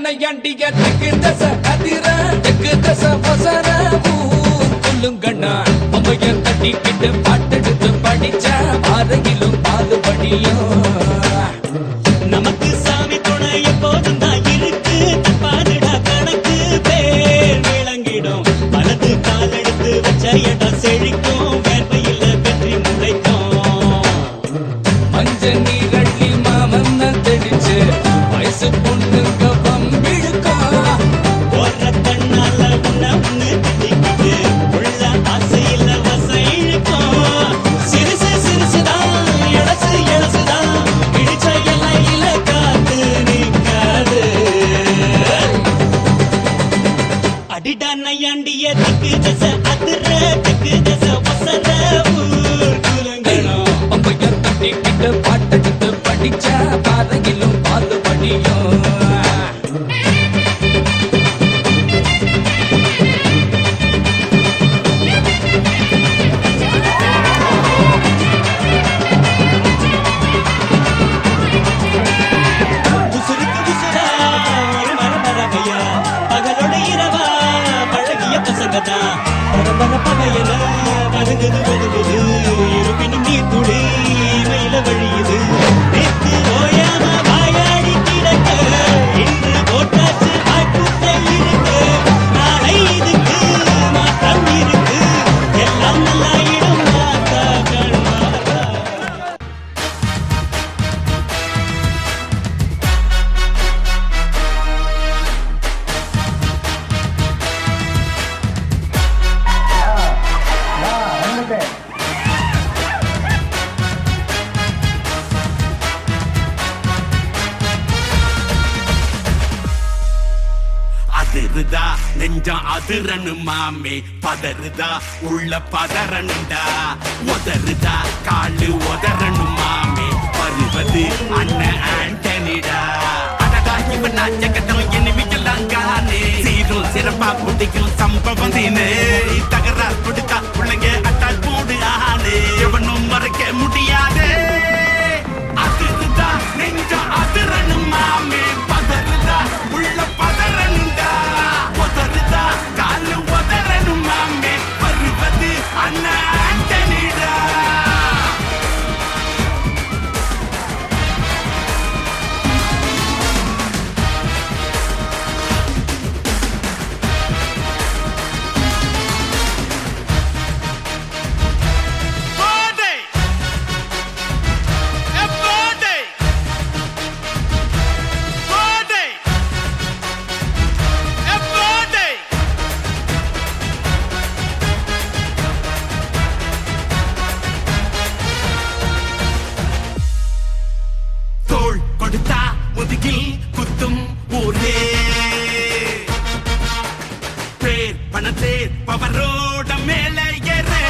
நையாண்டிய தெற்கு தச அதிர தெற்கு தச வசர சொல்லுங்கண்ணா அம்மைய தட்டிக்கிட்டு பாட்டெடுத்து படிச்ச அறையிலும் பாலுபடியும் நமக்கு சாமி துணை எப்போதும் தான் இருக்கு தப்பாதுடா கணக்கு பேர் விளங்கிடும் வலது கால் எடுத்து வச்ச இடம் செழிக்கும் வேர்வையில் வெற்றி முளைக்கும் மஞ்ச நீரள்ளி மாமன்ன தெளிச்சு வயசு பொண்ணுங்க நையாண்டிய தெற்கு தச அதிர தெற்கு தச வசர ஊர்குலங்கணும் அம்மைய தட்டிக்கிட்டு பாட்டெடுத்து படிச்ச பாறையிலும் பாலுபடியும் பகையன வருகுது வருகுது இருப்பினும் நீ துளி மயில வழியுது நேற்று ஓயாம வாயாடி கிடக்க இன்று போட்டாச்சு வாய்ப்புத்தை இருக்கு நாளை இதுக்கு மாற்றம் இருக்கு எல்லாம் நல்லாயிடும் மாத்தா கண்மாதா அதிருதா நெஞ்சம் அதிரனு மாமே பதறுதா உள்ள பதறனுண்டா உதறுதா காலு உதறனு மாமே வருவது அண்ணன் ஆண்டனிடா அடடா இவன் நாச்சகட்டம் எனிமிக்கலாம் காணே சீரும் சிறப்பா முடிக்கும் சம்பவம் தீனே தகராறு கொடுத்தா பிள்ளைங்க அட்டால் போடு ஆனே எவனும் மறைக்க முடியாதே அதிருதா நெஞ்சம் அதிரனு மாமே பதறுதா உள்ள பதறனுண்டா உதறுதா காலு உதறனு மாமே வருவது அண்ணன் ஆண்டனிடா முதுகில் குத்தும் ஊரே பேர் பணத்தேர் பவரோட மேல ஏறே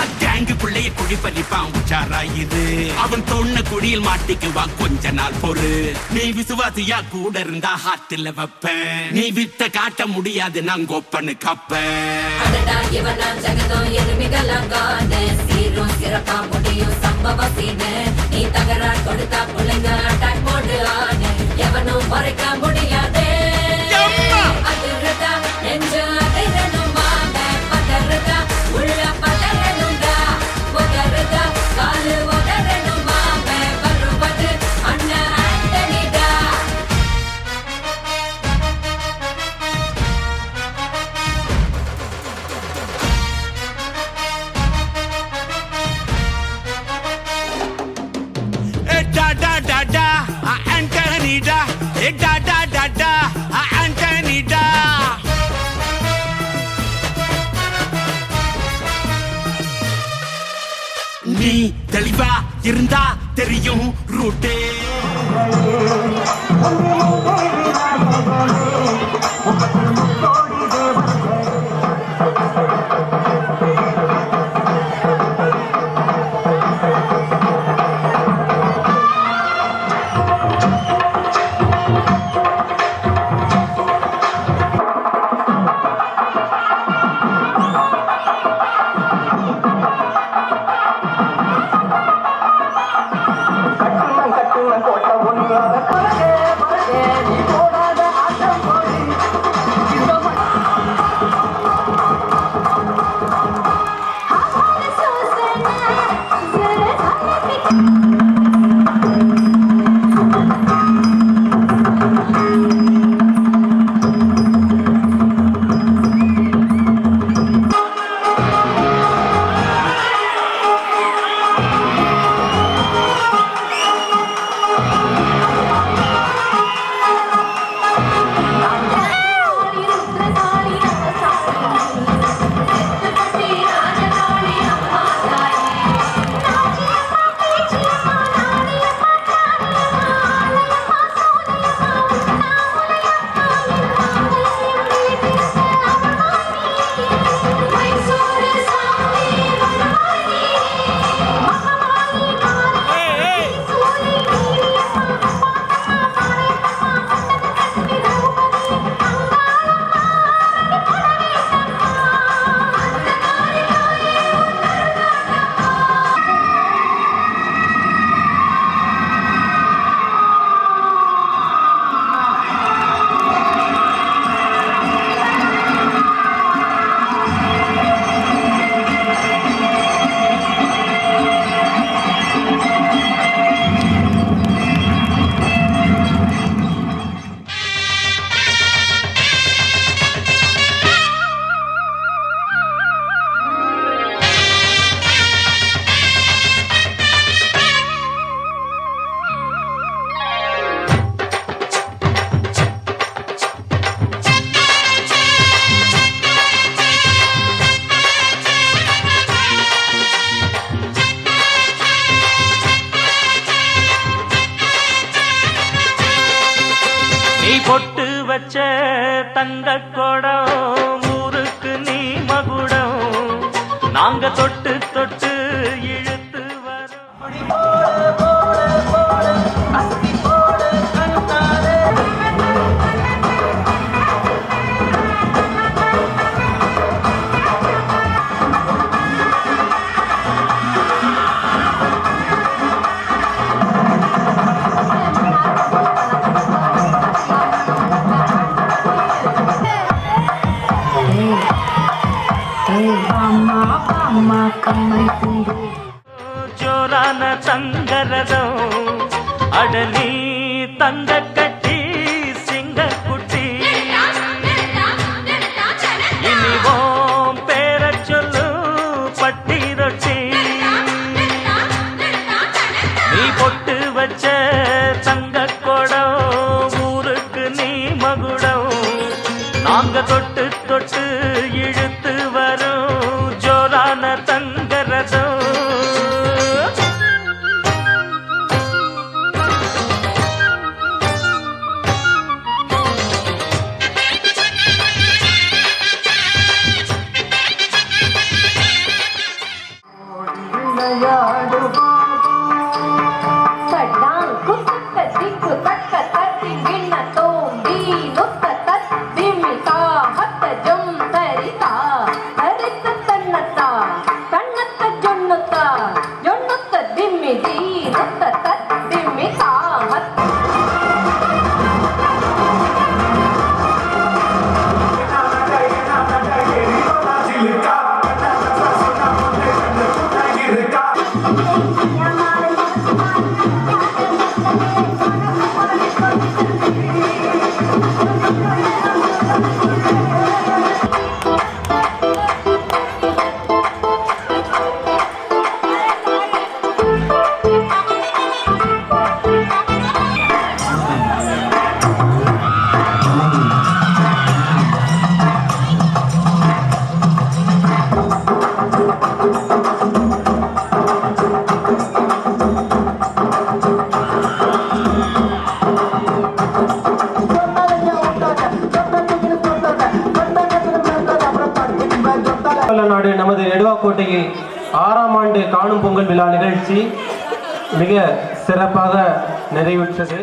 அங்கேங்கு பிள்ளைய குடி பறிப்பான் உச்சாராயிரு அவன் தொன்ன குடியில் மாட்டிக்குவான் கொஞ்ச நாள் பொறு நீ விசுவாசியா கூட இருந்தா ஹாத்துல வைப்பேன் நீ வித்த காட்ட முடியாது நான் கோப்பனு கப்பேன் சிறப்பா முடியும் சம்பவ சீனு நீ தகராறு கொடுத்தா பிள்ளைங்க அட்டாக் போடு ஆனு எவனும் மறைக்க முடியாதே அதிருதா நெஞ்சு அதிரனும் வாங்க பதறுதா உள்ள பதறனுண்டா உதறுதா காலு உதறனும் வாங்க வருவது அண்ணன் ஆண்டனிடா da da da da, Antonida, da da நீ தெளிவா இருந்தா தெரியும் ரூட்டே. பொட்டு வச்ச தங்க கொடம் ஊருக்கு நீ மகுடம் நாங்க தொட்டு தொட்டு இழுத்து ஜோரான தங்கரதம் அடலி தங்க கட்டி சிங்க குட்டி இனிவோம் பேர சொல்லு பட்டி ரொட்டி நீ பொட்டு வச்ச தங்க கொடம் ஊருக்கு நீ மகுடம் நாங்க தொட்டு தொட்டு இழுத்து வரும் ஜோரான தங்கரதம். நல்ல நாடு நமது நெடுவாக்கோட்டையில் 6ஆம் ஆண்டு காணும் பொங்கல் விழா நிகழ்ச்சி மிக சிறப்பாக நிறைவுற்றது.